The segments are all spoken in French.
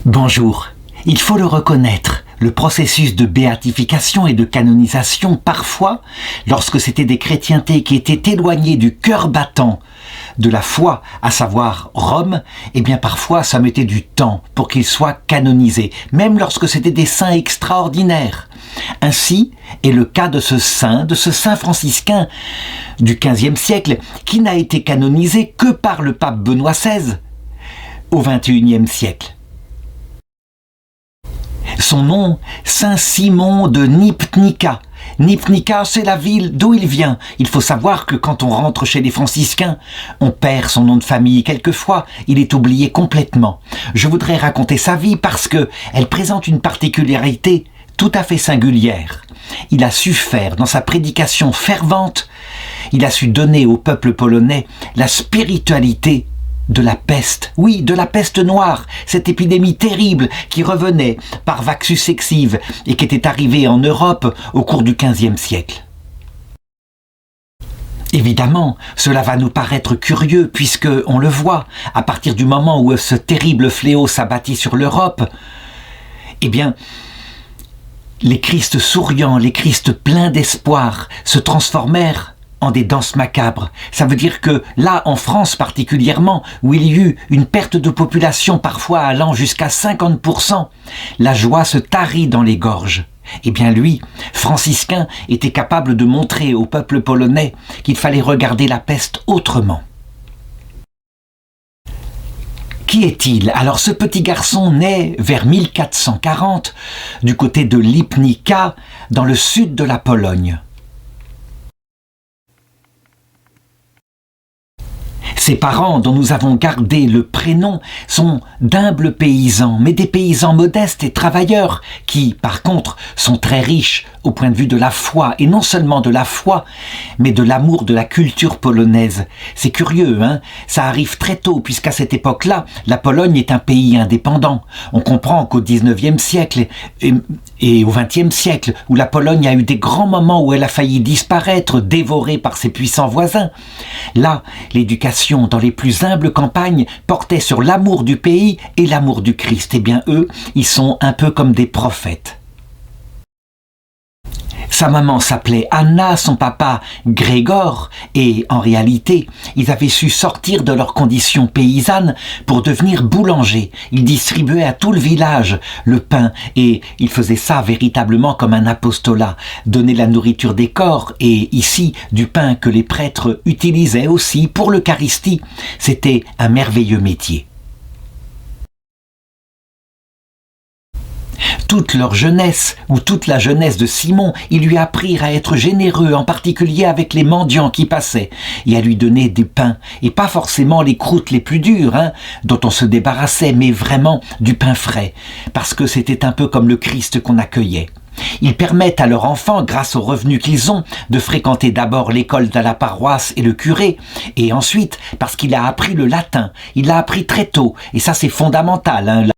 Bonjour. Il faut le reconnaître, le processus de béatification et de canonisation, parfois, lorsque c'étaient des chrétientés qui étaient éloignées du cœur battant de la foi, à savoir Rome, eh bien parfois ça mettait du temps pour qu'ils soient canonisés, même lorsque c'étaient des saints extraordinaires. Ainsi est le cas de ce saint franciscain du XVe siècle, qui n'a été canonisé que par le pape Benoît XVI au XXIe siècle. Son nom, Saint Simon de Nipnica. Nipnica, c'est la ville d'où il vient. Il faut savoir que quand on rentre chez les franciscains, on perd son nom de famille. Quelquefois, il est oublié complètement. Je voudrais raconter sa vie parce que elle présente une particularité tout à fait singulière. Il a su faire, dans sa prédication fervente, il a su donner au peuple polonais la spiritualité de la peste, oui, de la peste noire, cette épidémie terrible qui revenait par vaxus sexive et qui était arrivée en Europe au cours du XVe siècle. Évidemment, cela va nous paraître curieux puisque, on le voit, à partir du moment où ce terrible fléau s'abattit sur l'Europe, eh bien, les Christs souriants, les Christs pleins d'espoir se transformèrent en des danses macabres. Ça veut dire que là, en France particulièrement, où il y eut une perte de population parfois allant jusqu'à 50%, la joie se tarit dans les gorges. Eh bien lui, franciscain, était capable de montrer au peuple polonais qu'il fallait regarder la peste autrement. Qui est-il? Alors ce petit garçon naît vers 1440 du côté de Lipnica, dans le sud de la Pologne. Ses parents, dont nous avons gardé le prénom, sont d'humbles paysans, mais des paysans modestes et travailleurs, qui, par contre, sont très riches au point de vue de la foi, et non seulement de la foi, mais de l'amour de la culture polonaise. C'est curieux, hein? Ça arrive très tôt, puisqu'à cette époque-là, la Pologne est un pays indépendant. On comprend qu'au XIXe siècle et au XXe siècle, où la Pologne a eu des grands moments où elle a failli disparaître, dévorée par ses puissants voisins, là, l'éducation dans les plus humbles campagnes portait sur l'amour du pays et l'amour du Christ. Eh bien eux, ils sont un peu comme des prophètes. Sa maman s'appelait Anna, son papa Grégor, et en réalité, ils avaient su sortir de leurs conditions paysannes pour devenir boulangers. Ils distribuaient à tout le village le pain, et ils faisaient ça véritablement comme un apostolat, donner la nourriture des corps, et ici, du pain que les prêtres utilisaient aussi pour l'Eucharistie. C'était un merveilleux métier. Toute leur jeunesse, ou toute la jeunesse de Simon, ils lui apprirent à être généreux, en particulier avec les mendiants qui passaient, et à lui donner du pain, et pas forcément les croûtes les plus dures, dont on se débarrassait, mais vraiment du pain frais, parce que c'était un peu comme le Christ qu'on accueillait. Ils permettent à leurs enfants, grâce aux revenus qu'ils ont, de fréquenter d'abord l'école de la paroisse et le curé, et ensuite, parce qu'il a appris le latin, il l'a appris très tôt, et ça c'est fondamental,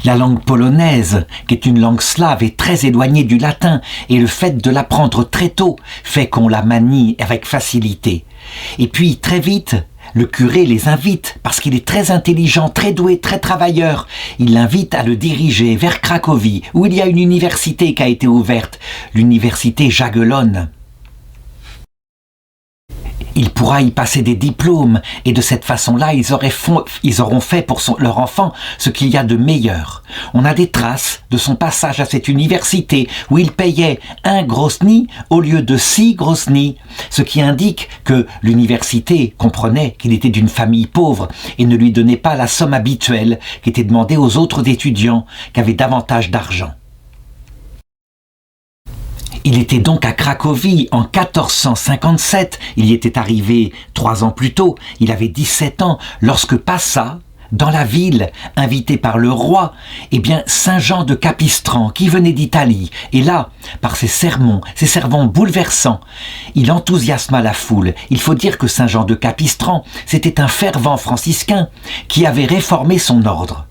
La langue polonaise, qui est une langue slave, est très éloignée du latin, et le fait de l'apprendre très tôt fait qu'on la manie avec facilité. Et puis, très vite, le curé les invite, parce qu'il est très intelligent, très doué, très travailleur. Il l'invite à le diriger vers Cracovie, où il y a une université qui a été ouverte, l'université Jagiellon. Il pourra y passer des diplômes, et de cette façon-là, ils auront fait pour leur enfant ce qu'il y a de meilleur. On a des traces de son passage à cette université, où il payait 1 grosny au lieu de 6 grosny, ce qui indique que l'université comprenait qu'il était d'une famille pauvre, et ne lui donnait pas la somme habituelle qui était demandée aux autres étudiants, qui avaient davantage d'argent. Il était donc à Cracovie en 1457, il y était arrivé 3 ans plus tôt, il avait 17 ans, lorsque passa, dans la ville, invité par le roi, Saint Jean de Capistran, qui venait d'Italie. Et là, par ses sermons bouleversants, il enthousiasma la foule. Il faut dire que Saint Jean de Capistran, c'était un fervent franciscain qui avait réformé son ordre.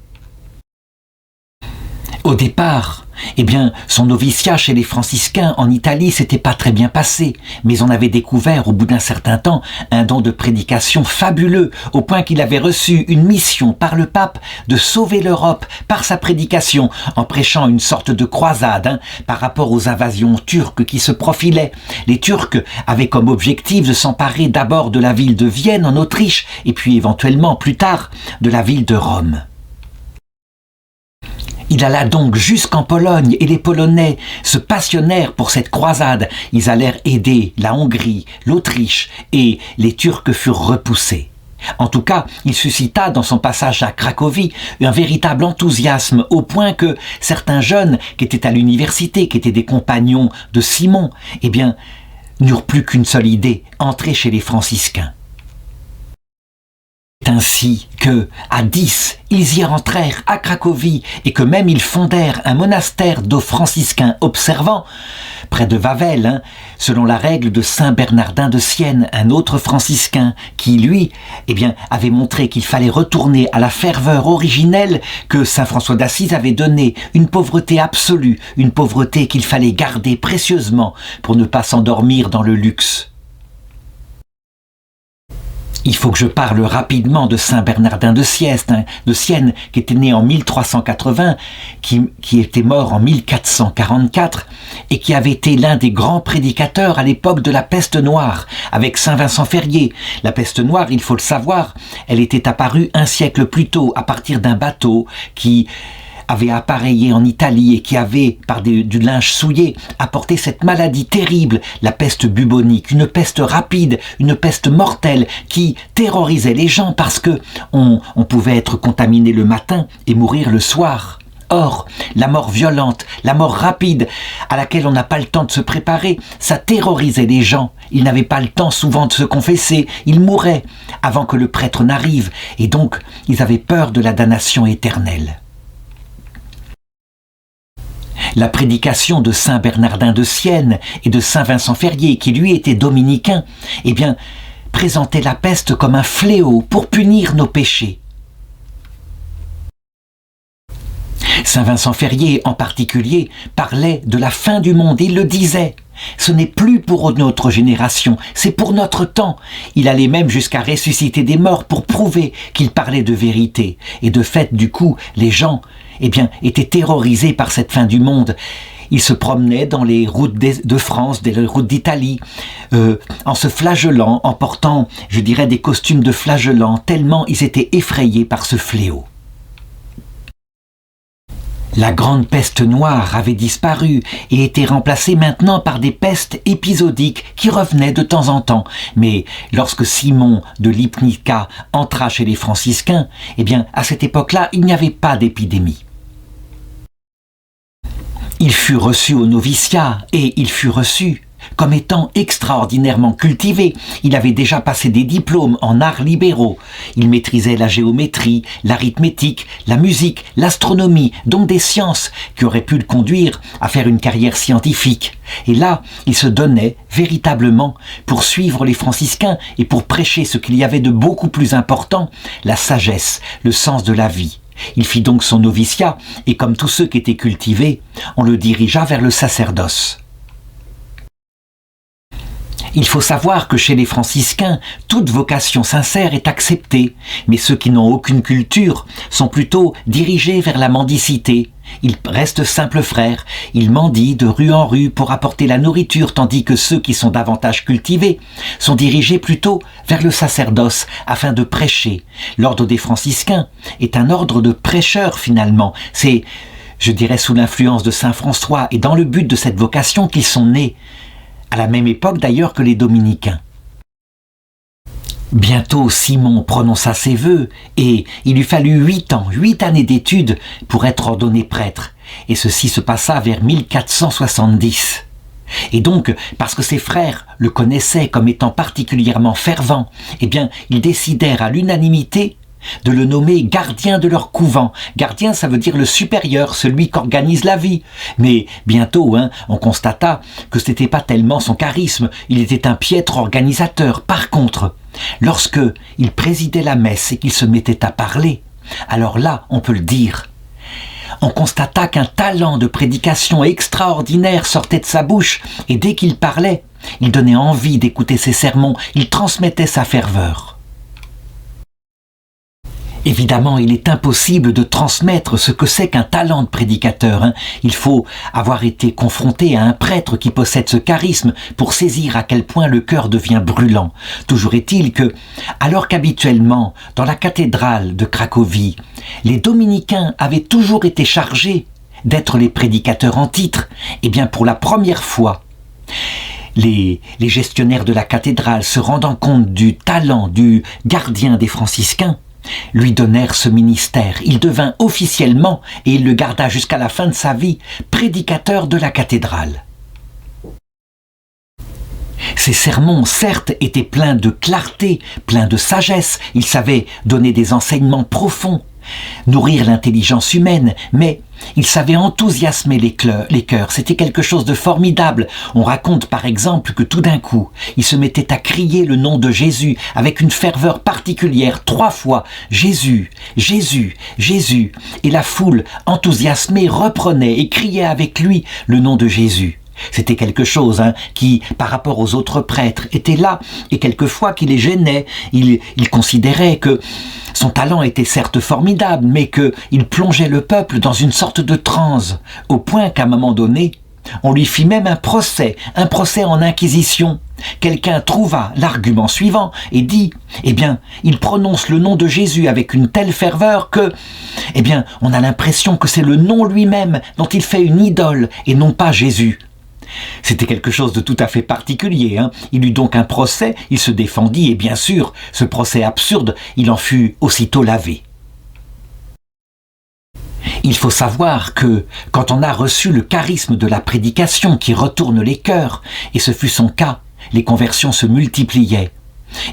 Au départ, Eh bien, son noviciat chez les franciscains en Italie s'était pas très bien passé, mais on avait découvert au bout d'un certain temps un don de prédication fabuleux, au point qu'il avait reçu une mission par le pape de sauver l'Europe par sa prédication, en prêchant une sorte de croisade par rapport aux invasions turques qui se profilaient. Les Turcs avaient comme objectif de s'emparer d'abord de la ville de Vienne en Autriche, et puis éventuellement plus tard de la ville de Rome. Il alla donc jusqu'en Pologne et les Polonais se passionnèrent pour cette croisade. Ils allèrent aider la Hongrie, l'Autriche et les Turcs furent repoussés. En tout cas, il suscita dans son passage à Cracovie un véritable enthousiasme au point que certains jeunes qui étaient à l'université, qui étaient des compagnons de Simon, eh bien, n'eurent plus qu'une seule idée, entrer chez les franciscains. C'est ainsi que, à 10, ils y rentrèrent à Cracovie et que même ils fondèrent un monastère de franciscains observants près de Wawel, selon la règle de Saint Bernardin de Sienne, un autre franciscain qui, lui, avait montré qu'il fallait retourner à la ferveur originelle que Saint François d'Assise avait donnée, une pauvreté absolue, une pauvreté qu'il fallait garder précieusement pour ne pas s'endormir dans le luxe. Il faut que je parle rapidement de Saint Bernardin de Sienne, qui était né en 1380, qui était mort en 1444, et qui avait été l'un des grands prédicateurs à l'époque de la peste noire, avec Saint Vincent Ferrier. La peste noire, il faut le savoir, elle était apparue un siècle plus tôt, à partir d'un bateau qui avait appareillé en Italie et qui avait, par du linge souillé, apporté cette maladie terrible, la peste bubonique, une peste rapide, une peste mortelle qui terrorisait les gens parce que on pouvait être contaminé le matin et mourir le soir. Or, la mort violente, la mort rapide, à laquelle on n'a pas le temps de se préparer, ça terrorisait les gens. Ils n'avaient pas le temps souvent de se confesser, ils mouraient avant que le prêtre n'arrive, et donc ils avaient peur de la damnation éternelle. La prédication de Saint Bernardin de Sienne et de Saint Vincent Ferrier, qui lui était dominicain, présentait la peste comme un fléau pour punir nos péchés. Saint Vincent Ferrier, en particulier, parlait de la fin du monde. Il le disait. Ce n'est plus pour notre génération, c'est pour notre temps. Il allait même jusqu'à ressusciter des morts pour prouver qu'il parlait de vérité. Et de fait, du coup, les gens étaient terrorisés par cette fin du monde. Ils se promenaient dans les routes de France, les routes d'Italie, en se flagellant, en portant, des costumes de flagellants, tellement ils étaient effrayés par ce fléau. La grande peste noire avait disparu et était remplacée maintenant par des pestes épisodiques qui revenaient de temps en temps. Mais lorsque Simon de Lipnica entra chez les franciscains, à cette époque-là, il n'y avait pas d'épidémie. Il fut reçu au noviciat et il fut reçu comme étant extraordinairement cultivé. Il avait déjà passé des diplômes en arts libéraux. Il maîtrisait la géométrie, l'arithmétique, la musique, l'astronomie, donc des sciences qui auraient pu le conduire à faire une carrière scientifique. Et là, il se donnait véritablement pour suivre les franciscains et pour prêcher ce qu'il y avait de beaucoup plus important, la sagesse, le sens de la vie. Il fit donc son noviciat et comme tous ceux qui étaient cultivés, on le dirigea vers le sacerdoce. Il faut savoir que chez les franciscains, toute vocation sincère est acceptée, mais ceux qui n'ont aucune culture sont plutôt dirigés vers la mendicité. Ils restent simples frères, ils mendient de rue en rue pour apporter la nourriture, tandis que ceux qui sont davantage cultivés sont dirigés plutôt vers le sacerdoce afin de prêcher. L'ordre des franciscains est un ordre de prêcheurs finalement. C'est, sous l'influence de Saint François et dans le but de cette vocation qu'ils sont nés, à la même époque d'ailleurs que les dominicains. Bientôt Simon prononça ses vœux et il lui fallut 8 années d'études pour être ordonné prêtre. Et ceci se passa vers 1470. Et donc, parce que ses frères le connaissaient comme étant particulièrement fervent, ils décidèrent à l'unanimité de le nommer gardien de leur couvent. Gardien, ça veut dire le supérieur, celui qui organise la vie. Mais bientôt, on constata que ce n'était pas tellement son charisme, il était un piètre organisateur. Par contre, lorsque il présidait la messe et qu'il se mettait à parler, alors là, on peut le dire, On constata qu'un talent de prédication extraordinaire sortait de sa bouche, et dès qu'il parlait, il donnait envie d'écouter ses sermons, il transmettait sa ferveur. Évidemment, il est impossible de transmettre ce que c'est qu'un talent de prédicateur. Il faut avoir été confronté à un prêtre qui possède ce charisme pour saisir à quel point le cœur devient brûlant. Toujours est-il que, alors qu'habituellement, dans la cathédrale de Cracovie, les dominicains avaient toujours été chargés d'être les prédicateurs en titre, et bien pour la première fois, les gestionnaires de la cathédrale, se rendant compte du talent du gardien des franciscains, lui donnèrent ce ministère. Il devint officiellement, et il le garda jusqu'à la fin de sa vie, prédicateur de la cathédrale. Ses sermons, certes, étaient pleins de clarté, pleins de sagesse. Il savait donner des enseignements profonds, nourrir l'intelligence humaine, mais il savait enthousiasmer les cœurs. C'était quelque chose de formidable. On raconte par exemple que tout d'un coup, il se mettait à crier le nom de Jésus avec une ferveur particulière, 3 fois « Jésus, Jésus, Jésus ». Et la foule, enthousiasmée, reprenait et criait avec lui le nom de Jésus. C'était quelque chose qui, par rapport aux autres prêtres, était là et quelquefois qui les gênait. Il considérait que son talent était certes formidable, mais qu'il plongeait le peuple dans une sorte de transe, au point qu'à un moment donné, on lui fit même un procès en inquisition. Quelqu'un trouva l'argument suivant et dit « Eh bien, il prononce le nom de Jésus avec une telle ferveur que, eh bien, on a l'impression que c'est le nom lui-même dont il fait une idole et non pas Jésus. » C'était quelque chose de tout à fait particulier. Il eut donc un procès, il se défendit et bien sûr, ce procès absurde, il en fut aussitôt lavé. Il faut savoir que, quand on a reçu le charisme de la prédication qui retourne les cœurs, et ce fut son cas, les conversions se multipliaient.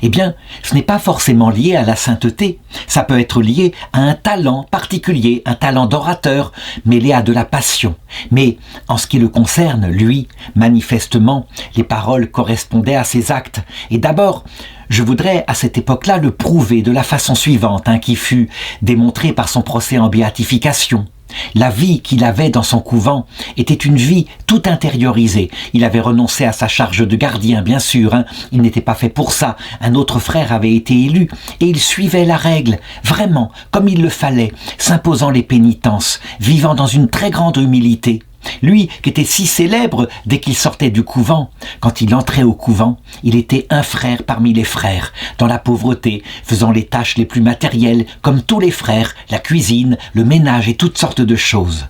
Eh bien, ce n'est pas forcément lié à la sainteté, ça peut être lié à un talent particulier, un talent d'orateur, mêlé à de la passion. Mais, en ce qui le concerne, lui, manifestement, les paroles correspondaient à ses actes. Et d'abord, je voudrais à cette époque-là le prouver de la façon suivante, qui fut démontrée par son procès en béatification. La vie qu'il avait dans son couvent était une vie tout intériorisée. Il avait renoncé à sa charge de gardien, bien sûr. Il n'était pas fait pour ça. Un autre frère avait été élu et il suivait la règle, vraiment, comme il le fallait, s'imposant les pénitences, vivant dans une très grande humilité. Lui, qui était si célèbre dès qu'il sortait du couvent, quand il entrait au couvent, il était un frère parmi les frères, dans la pauvreté, faisant les tâches les plus matérielles, comme tous les frères, la cuisine, le ménage et toutes sortes de choses.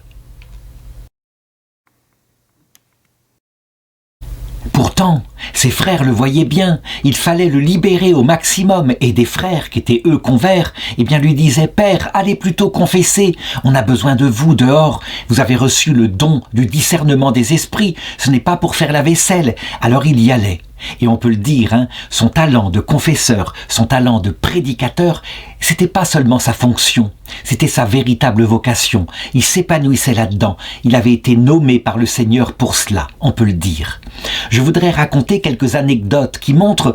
Pourtant, ses frères le voyaient bien, il fallait le libérer au maximum et des frères qui étaient eux convers, lui disaient « Père, allez plutôt confesser, on a besoin de vous dehors, vous avez reçu le don du discernement des esprits, ce n'est pas pour faire la vaisselle ». Alors il y allait. Et on peut le dire, son talent de confesseur, son talent de prédicateur, c'était pas seulement sa fonction, c'était sa véritable vocation. Il s'épanouissait là-dedans. Il avait été nommé par le Seigneur pour cela, on peut le dire. Je voudrais raconter quelques anecdotes qui montrent,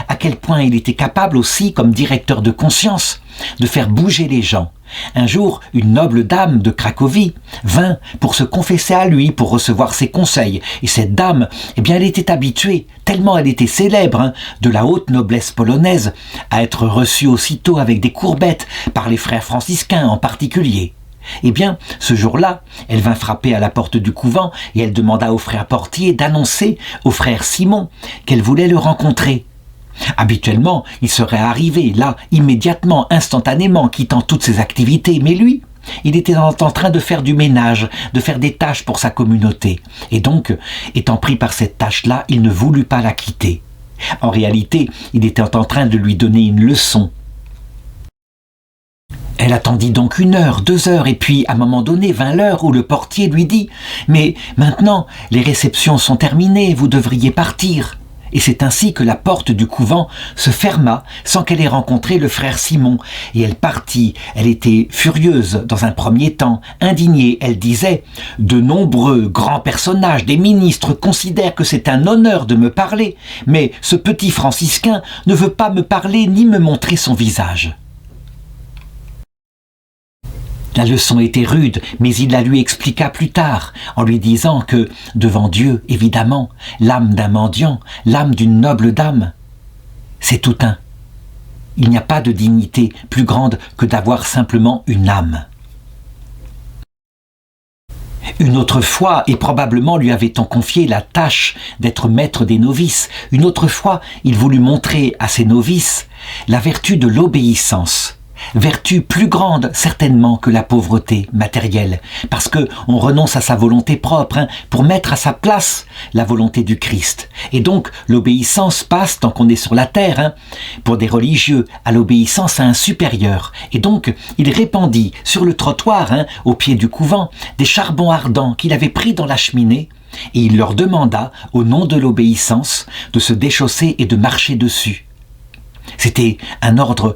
à quel point il était capable aussi, comme directeur de conscience, de faire bouger les gens. Un jour, une noble dame de Cracovie vint pour se confesser à lui, pour recevoir ses conseils. Et cette dame, elle était habituée, tellement elle était célèbre, de la haute noblesse polonaise, à être reçue aussitôt avec des courbettes, par les frères franciscains en particulier. Ce jour-là, elle vint frapper à la porte du couvent et elle demanda au frère portier d'annoncer au frère Simon qu'elle voulait le rencontrer. Habituellement, il serait arrivé là, immédiatement, instantanément, quittant toutes ses activités, mais lui, il était en train de faire du ménage, de faire des tâches pour sa communauté. Et donc, étant pris par cette tâche-là, il ne voulut pas la quitter. En réalité, il était en train de lui donner une leçon. Elle attendit donc 1 heure, 2 heures, et puis, à un moment donné, vint l'heure où le portier lui dit « Mais maintenant, les réceptions sont terminées, vous devriez partir ». Et c'est ainsi que la porte du couvent se ferma sans qu'elle ait rencontré le frère Simon. Et elle partit. Elle était furieuse dans un premier temps, indignée. Elle disait « De nombreux grands personnages, des ministres considèrent que c'est un honneur de me parler, mais ce petit franciscain ne veut pas me parler ni me montrer son visage. » La leçon était rude, mais il la lui expliqua plus tard, en lui disant que, devant Dieu, évidemment, l'âme d'un mendiant, l'âme d'une noble dame, c'est tout un. Il n'y a pas de dignité plus grande que d'avoir simplement une âme. Une autre fois, et probablement lui avait-on confié la tâche d'être maître des novices, une autre fois, il voulut montrer à ses novices la vertu de l'obéissance. Vertu plus grande certainement que la pauvreté matérielle, parce que on renonce à sa volonté propre pour mettre à sa place la volonté du Christ. Et donc l'obéissance passe, tant qu'on est sur la terre, pour des religieux, à l'obéissance à un supérieur. Et donc il répandit sur le trottoir, au pied du couvent, des charbons ardents qu'il avait pris dans la cheminée, et il leur demanda, au nom de l'obéissance, de se déchausser et de marcher dessus. C'était un ordre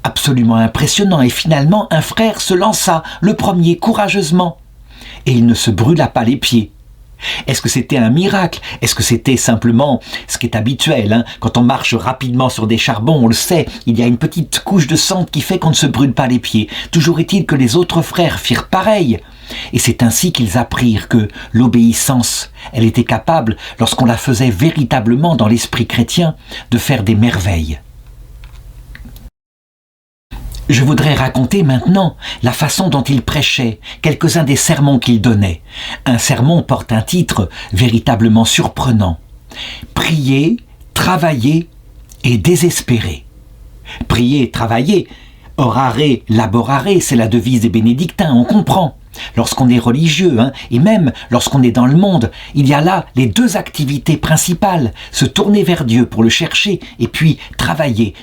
absolument impressionnant, et finalement un frère se lança, le premier, courageusement, et il ne se brûla pas les pieds. Est-ce que c'était un miracle? Est-ce que c'était simplement ce qui est habituel, quand on marche rapidement sur des charbons, on le sait, il y a une petite couche de cendre qui fait qu'on ne se brûle pas les pieds. Toujours est-il que les autres frères firent pareil, et c'est ainsi qu'ils apprirent que l'obéissance, elle était capable, lorsqu'on la faisait véritablement dans l'esprit chrétien, de faire des merveilles. Je voudrais raconter maintenant la façon dont il prêchait, quelques-uns des sermons qu'il donnait. Un sermon porte un titre véritablement surprenant. Prier, travailler et désespérer. Prier, travailler, orare, laborare, c'est la devise des bénédictins, on comprend. Lorsqu'on est religieux, et même lorsqu'on est dans le monde, il y a là les deux activités principales, se tourner vers Dieu pour le chercher, et puis travailler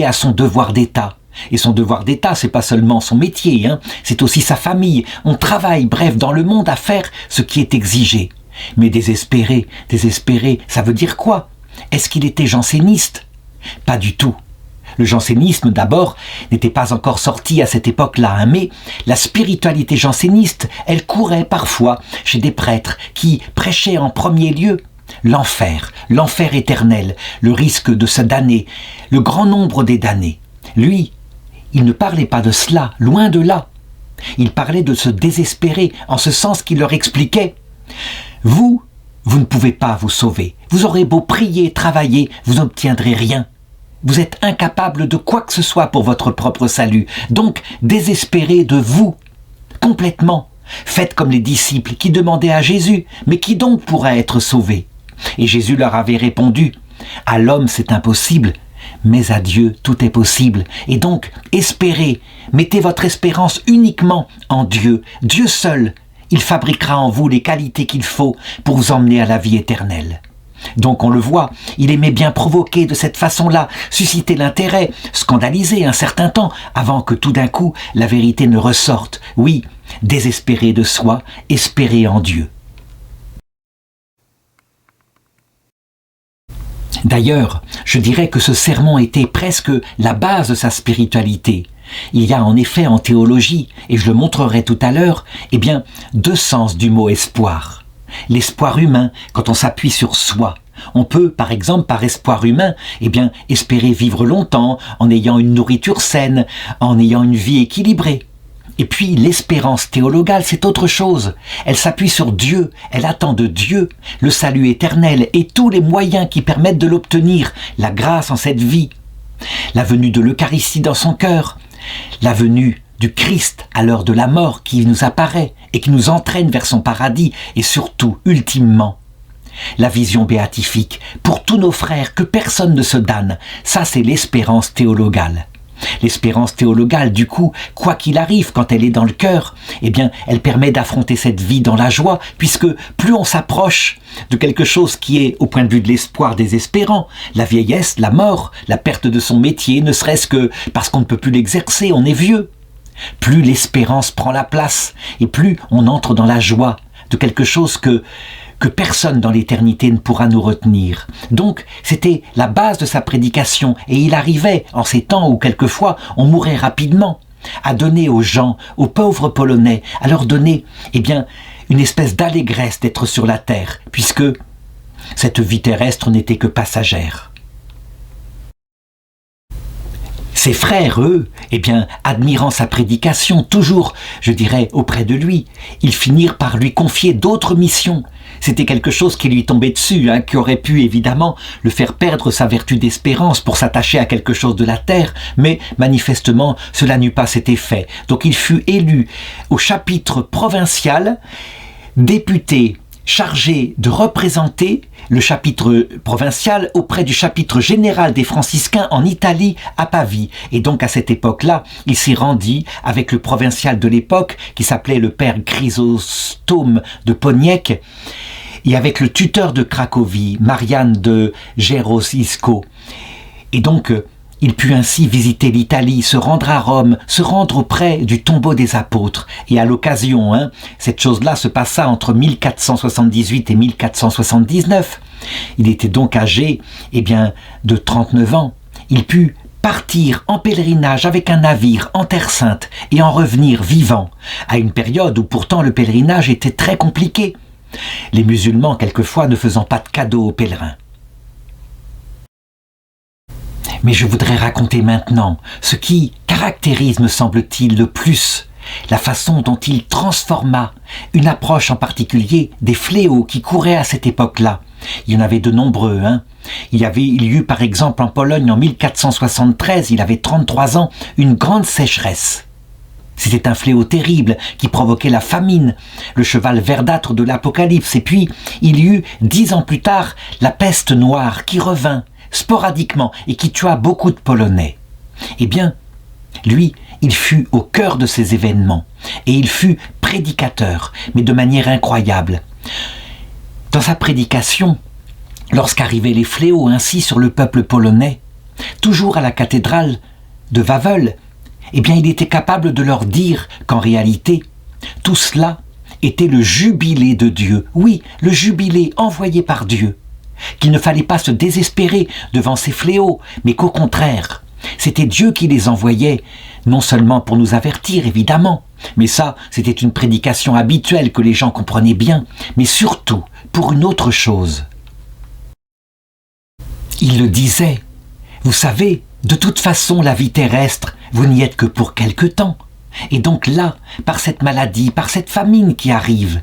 à son devoir d'État. Et son devoir d'État, c'est pas seulement son métier, c'est aussi sa famille. On travaille, bref, dans le monde à faire ce qui est exigé. Mais désespérer, ça veut dire quoi? Est-ce qu'il était janséniste? Pas du tout. Le jansénisme, d'abord, n'était pas encore sorti à cette époque-là, mais la spiritualité janséniste, elle courait parfois chez des prêtres qui prêchaient en premier lieu l'enfer éternel, le risque de se damner, le grand nombre des damnés. Lui, il ne parlait pas de cela, loin de là. Il parlait de se désespérer, en ce sens qu'il leur expliquait « Vous ne pouvez pas vous sauver. Vous aurez beau prier, travailler, vous n'obtiendrez rien. Vous êtes incapable de quoi que ce soit pour votre propre salut. Donc, désespérez de vous, complètement. Faites comme les disciples qui demandaient à Jésus « Mais qui donc pourra être sauvé ?» Et Jésus leur avait répondu « À l'homme c'est impossible, mais à Dieu tout est possible. Et donc, espérez, mettez votre espérance uniquement en Dieu. Dieu seul, il fabriquera en vous les qualités qu'il faut pour vous emmener à la vie éternelle. » Donc on le voit, il aimait bien provoquer de cette façon-là, susciter l'intérêt, scandaliser un certain temps, avant que tout d'un coup la vérité ne ressorte. Oui, désespérer de soi, espérer en Dieu. D'ailleurs, je dirais que ce sermon était presque la base de sa spiritualité. Il y a en effet en théologie, et je le montrerai tout à l'heure, deux sens du mot espoir. L'espoir humain, quand on s'appuie sur soi. On peut, par exemple, par espoir humain, espérer vivre longtemps, en ayant une nourriture saine, en ayant une vie équilibrée. Et puis l'espérance théologale, c'est autre chose. Elle s'appuie sur Dieu, elle attend de Dieu le salut éternel et tous les moyens qui permettent de l'obtenir, la grâce en cette vie, la venue de l'Eucharistie dans son cœur, la venue du Christ à l'heure de la mort qui nous apparaît et qui nous entraîne vers son paradis et surtout, ultimement, la vision béatifique pour tous nos frères, que personne ne se damne. Ça, c'est l'espérance théologale. L'espérance théologale, du coup, quoi qu'il arrive quand elle est dans le cœur, elle permet d'affronter cette vie dans la joie, puisque plus on s'approche de quelque chose qui est, au point de vue de l'espoir, désespérant, la vieillesse, la mort, la perte de son métier, ne serait-ce que parce qu'on ne peut plus l'exercer, on est vieux. Plus l'espérance prend la place, et plus on entre dans la joie de quelque chose que personne dans l'éternité ne pourra nous retenir. Donc, c'était la base de sa prédication, et il arrivait, en ces temps où quelquefois on mourait rapidement, à donner aux gens, aux pauvres Polonais, à leur donner, une espèce d'allégresse d'être sur la terre, puisque cette vie terrestre n'était que passagère. ses frères, eux, eh bien, admirant sa prédication, toujours, je dirais, auprès de lui, ils finirent par lui confier d'autres missions. C'était quelque chose qui lui tombait dessus, qui aurait pu évidemment le faire perdre sa vertu d'espérance pour s'attacher à quelque chose de la terre, mais manifestement cela n'eut pas cet effet. Donc il fut élu au chapitre provincial, député chargé de représenter le chapitre provincial auprès du chapitre général des franciscains en Italie, à Pavie. Et donc à cette époque-là, il s'y rendit avec le provincial de l'époque, qui s'appelait le père Chrysostome de Poniec, et avec le tuteur de Cracovie, Marianne de Gerosisco. Et donc, il put ainsi visiter l'Italie, se rendre à Rome, se rendre auprès du tombeau des apôtres. Et à l'occasion, cette chose-là se passa entre 1478 et 1479. Il était donc âgé, de 39 ans. Il put partir en pèlerinage avec un navire en Terre Sainte et en revenir vivant, à une période où pourtant le pèlerinage était très compliqué. Les musulmans, quelquefois, ne faisant pas de cadeaux aux pèlerins. Mais je voudrais raconter maintenant ce qui caractérise, me semble-t-il, le plus la façon dont il transforma une approche en particulier des fléaux qui couraient à cette époque-là. Il y en avait de nombreux. Il y eut par exemple en Pologne en 1473, il avait 33 ans, une grande sécheresse. C'était un fléau terrible qui provoquait la famine, le cheval verdâtre de l'Apocalypse. Et puis, il y eut 10 ans plus tard la peste noire qui revint sporadiquement et qui tua beaucoup de Polonais. Eh bien, lui, il fut au cœur de ces événements et il fut prédicateur, mais de manière incroyable. Dans sa prédication, lorsqu'arrivaient les fléaux ainsi sur le peuple polonais, toujours à la cathédrale de Wawel, il était capable de leur dire qu'en réalité, tout cela était le jubilé de Dieu. Oui, le jubilé envoyé par Dieu. Qu'il ne fallait pas se désespérer devant ces fléaux, mais qu'au contraire, c'était Dieu qui les envoyait, non seulement pour nous avertir, évidemment, mais ça, c'était une prédication habituelle que les gens comprenaient bien, mais surtout pour une autre chose. Il le disait, vous savez, de toute façon, la vie terrestre, vous n'y êtes que pour quelque temps. Et donc là, par cette maladie, par cette famine qui arrive,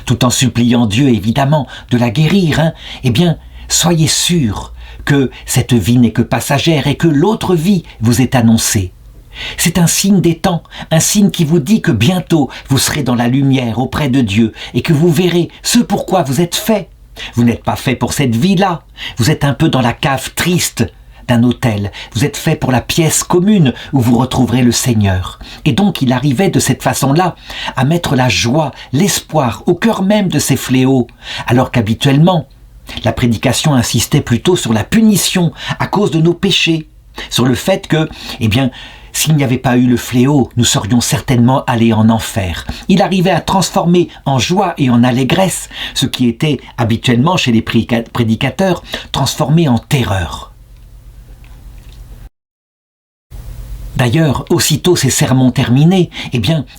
tout en suppliant Dieu, évidemment, de la guérir, soyez sûrs que cette vie n'est que passagère et que l'autre vie vous est annoncée. C'est un signe des temps, un signe qui vous dit que bientôt vous serez dans la lumière auprès de Dieu et que vous verrez ce pourquoi vous êtes fait. Vous n'êtes pas fait pour cette vie-là, vous êtes un peu dans la cave triste d'un hôtel, vous êtes fait pour la pièce commune où vous retrouverez le Seigneur. Et donc il arrivait de cette façon-là à mettre la joie, l'espoir au cœur même de ces fléaux, alors qu'habituellement, la prédication insistait plutôt sur la punition à cause de nos péchés, sur le fait que, s'il n'y avait pas eu le fléau, nous serions certainement allés en enfer. Il arrivait à transformer en joie et en allégresse ce qui était habituellement chez les prédicateurs transformé en terreur. D'ailleurs, aussitôt ces sermons terminés,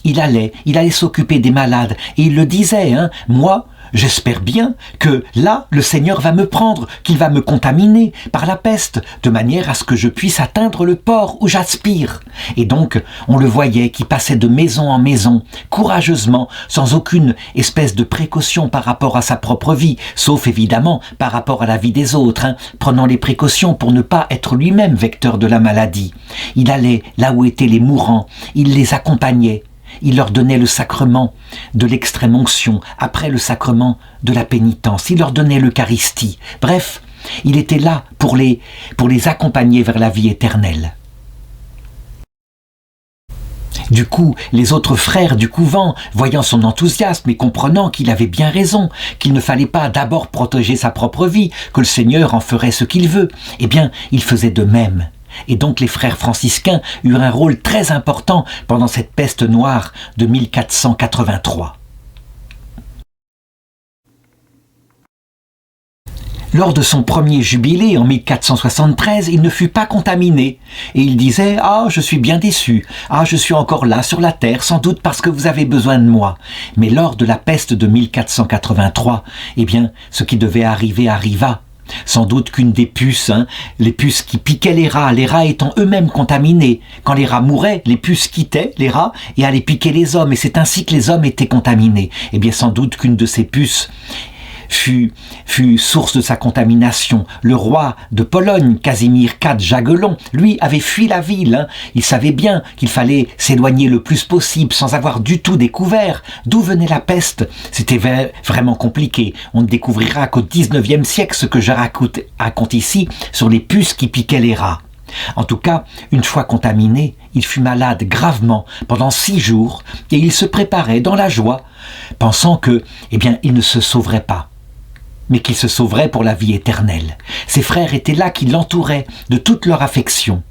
il allait s'occuper des malades. Et il le disait, moi, j'espère bien que là, le Seigneur va me prendre, qu'il va me contaminer par la peste, de manière à ce que je puisse atteindre le port où j'aspire. Et donc, on le voyait qui passait de maison en maison, courageusement, sans aucune espèce de précaution par rapport à sa propre vie, sauf évidemment par rapport à la vie des autres, prenant les précautions pour ne pas être lui-même vecteur de la maladie. Il allait là où étaient les mourants, il les accompagnait. Il leur donnait le sacrement de l'extrême-onction, après le sacrement de la pénitence. Il leur donnait l'Eucharistie. Bref, il était là pour les accompagner vers la vie éternelle. Du coup, les autres frères du couvent, voyant son enthousiasme et comprenant qu'il avait bien raison, qu'il ne fallait pas d'abord protéger sa propre vie, que le Seigneur en ferait ce qu'il veut, ils faisaient de même. Et donc les frères franciscains eurent un rôle très important pendant cette peste noire de 1483. Lors de son premier jubilé en 1473, il ne fut pas contaminé. Et il disait « Ah, je suis bien déçu. Ah, je suis encore là sur la terre, sans doute parce que vous avez besoin de moi. » Mais lors de la peste de 1483, ce qui devait arriver arriva. Sans doute qu'une des puces, les puces qui piquaient les rats étant eux-mêmes contaminés. Quand les rats mouraient, les puces quittaient les rats et allaient piquer les hommes, et c'est ainsi que les hommes étaient contaminés. Eh bien, sans doute qu'une de ces puces fut source de sa contamination. Le roi de Pologne, Casimir IV Jagellon, lui avait fui la ville. Il savait bien qu'il fallait s'éloigner le plus possible sans avoir du tout découvert d'où venait la peste. C'était vraiment compliqué. On ne découvrira qu'au XIXe siècle ce que je raconte ici sur les puces qui piquaient les rats. En tout cas, une fois contaminé, il fut malade gravement pendant 6 jours et il se préparait dans la joie, pensant que, il ne se sauverait pas, mais qu'il se sauverait pour la vie éternelle. Ses frères étaient là qui l'entouraient de toute leur affection.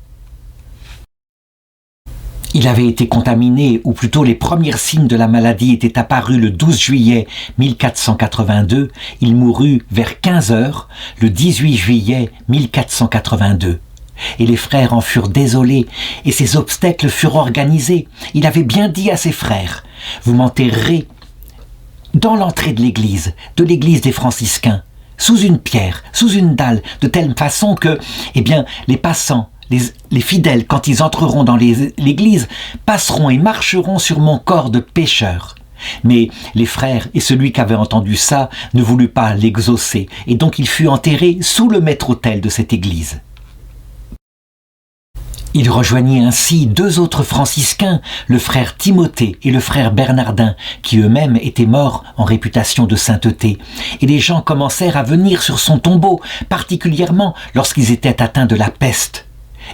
Il avait été contaminé, ou plutôt les premiers signes de la maladie étaient apparus le 12 juillet 1482. Il mourut vers 15 heures, le 18 juillet 1482. Et les frères en furent désolés, et ses obsèques furent organisés. Il avait bien dit à ses frères, « Vous m'enterrerez dans l'entrée de l'église des franciscains, sous une pierre, sous une dalle, de telle façon que, les passants, les fidèles, quand ils entreront dans l'église, passeront et marcheront sur mon corps de pécheur. » Mais les frères et celui qui avait entendu ça ne voulut pas l'exaucer, et donc il fut enterré sous le maître-autel de cette église. Il rejoignit ainsi 2 autres franciscains, le frère Timothée et le frère Bernardin, qui eux-mêmes étaient morts en réputation de sainteté. Et les gens commencèrent à venir sur son tombeau, particulièrement lorsqu'ils étaient atteints de la peste.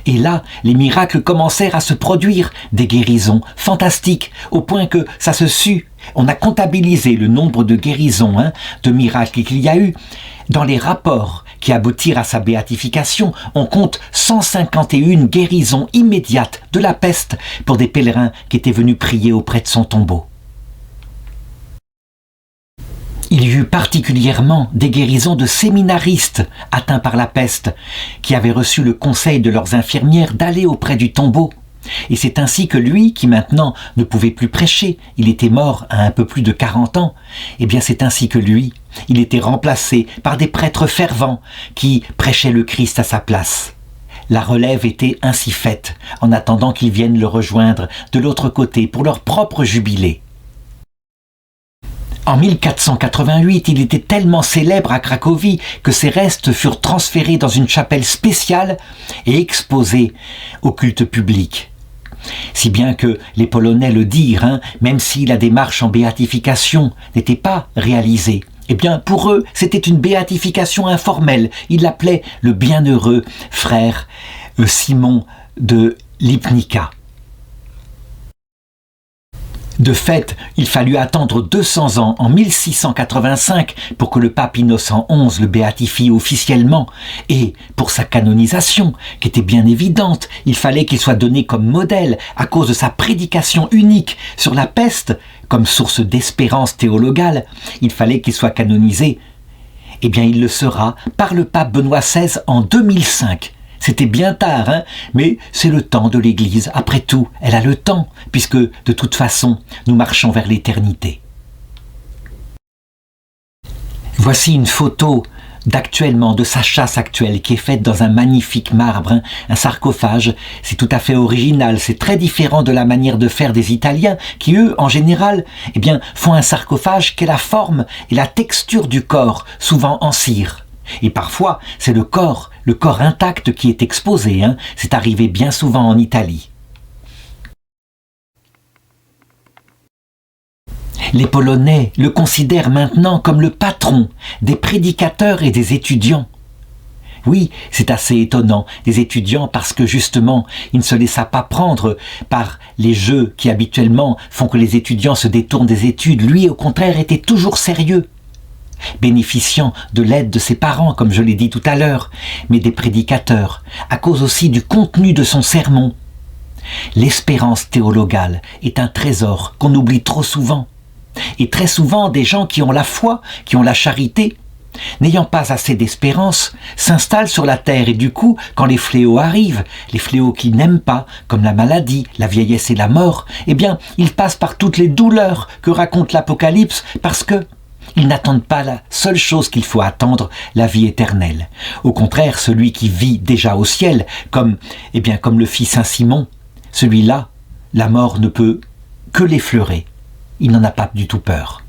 Et là, les miracles commencèrent à se produire, des guérisons fantastiques, au point que ça se sut. On a comptabilisé le nombre de guérisons, de miracles qu'il y a eu. Dans les rapports qui aboutirent à sa béatification, on compte 151 guérisons immédiates de la peste pour des pèlerins qui étaient venus prier auprès de son tombeau. Il y eut particulièrement des guérisons de séminaristes atteints par la peste, qui avaient reçu le conseil de leurs infirmières d'aller auprès du tombeau. Et c'est ainsi que lui, qui maintenant ne pouvait plus prêcher, il était mort à un peu plus de 40 ans, c'est ainsi que lui, il était remplacé par des prêtres fervents qui prêchaient le Christ à sa place. La relève était ainsi faite, en attendant qu'ils viennent le rejoindre de l'autre côté pour leur propre jubilé. En 1488, il était tellement célèbre à Cracovie que ses restes furent transférés dans une chapelle spéciale et exposés au culte public. Si bien que les Polonais le dirent, même si la démarche en béatification n'était pas réalisée, pour eux, c'était une béatification informelle. Ils l'appelaient le bienheureux frère Simon de Lipnica. De fait, il fallut attendre 200 ans, en 1685, pour que le pape Innocent XI le béatifie officiellement. Et pour sa canonisation, qui était bien évidente, il fallait qu'il soit donné comme modèle à cause de sa prédication unique sur la peste, comme source d'espérance théologale. Il fallait qu'il soit canonisé. Il le sera par le pape Benoît XVI en 2005. C'était bien tard, mais c'est le temps de l'Église. Après tout, elle a le temps, puisque de toute façon, nous marchons vers l'éternité. Voici une photo de sa chasse actuelle, qui est faite dans un magnifique marbre, un sarcophage. C'est tout à fait original, c'est très différent de la manière de faire des Italiens, qui eux, en général, font un sarcophage qui a la forme et la texture du corps, souvent en cire. Et parfois, c'est le corps intact qui est exposé. C'est arrivé bien souvent en Italie. Les Polonais le considèrent maintenant comme le patron des prédicateurs et des étudiants. Oui, c'est assez étonnant, des étudiants, parce que justement, il ne se laissa pas prendre par les jeux qui habituellement font que les étudiants se détournent des études. Lui, au contraire, était toujours sérieux, bénéficiant de l'aide de ses parents, comme je l'ai dit tout à l'heure, mais des prédicateurs, à cause aussi du contenu de son sermon. L'espérance théologale est un trésor qu'on oublie trop souvent. Et très souvent, des gens qui ont la foi, qui ont la charité, n'ayant pas assez d'espérance, s'installent sur la terre, et du coup, quand les fléaux arrivent, les fléaux qu'ils n'aiment pas, comme la maladie, la vieillesse et la mort, ils passent par toutes les douleurs que raconte l'Apocalypse, parce que Ils n'attendent pas la seule chose qu'il faut attendre, la vie éternelle. Au contraire, celui qui vit déjà au ciel, comme le fit saint Simon, celui-là, la mort ne peut que l'effleurer. Il n'en a pas du tout peur.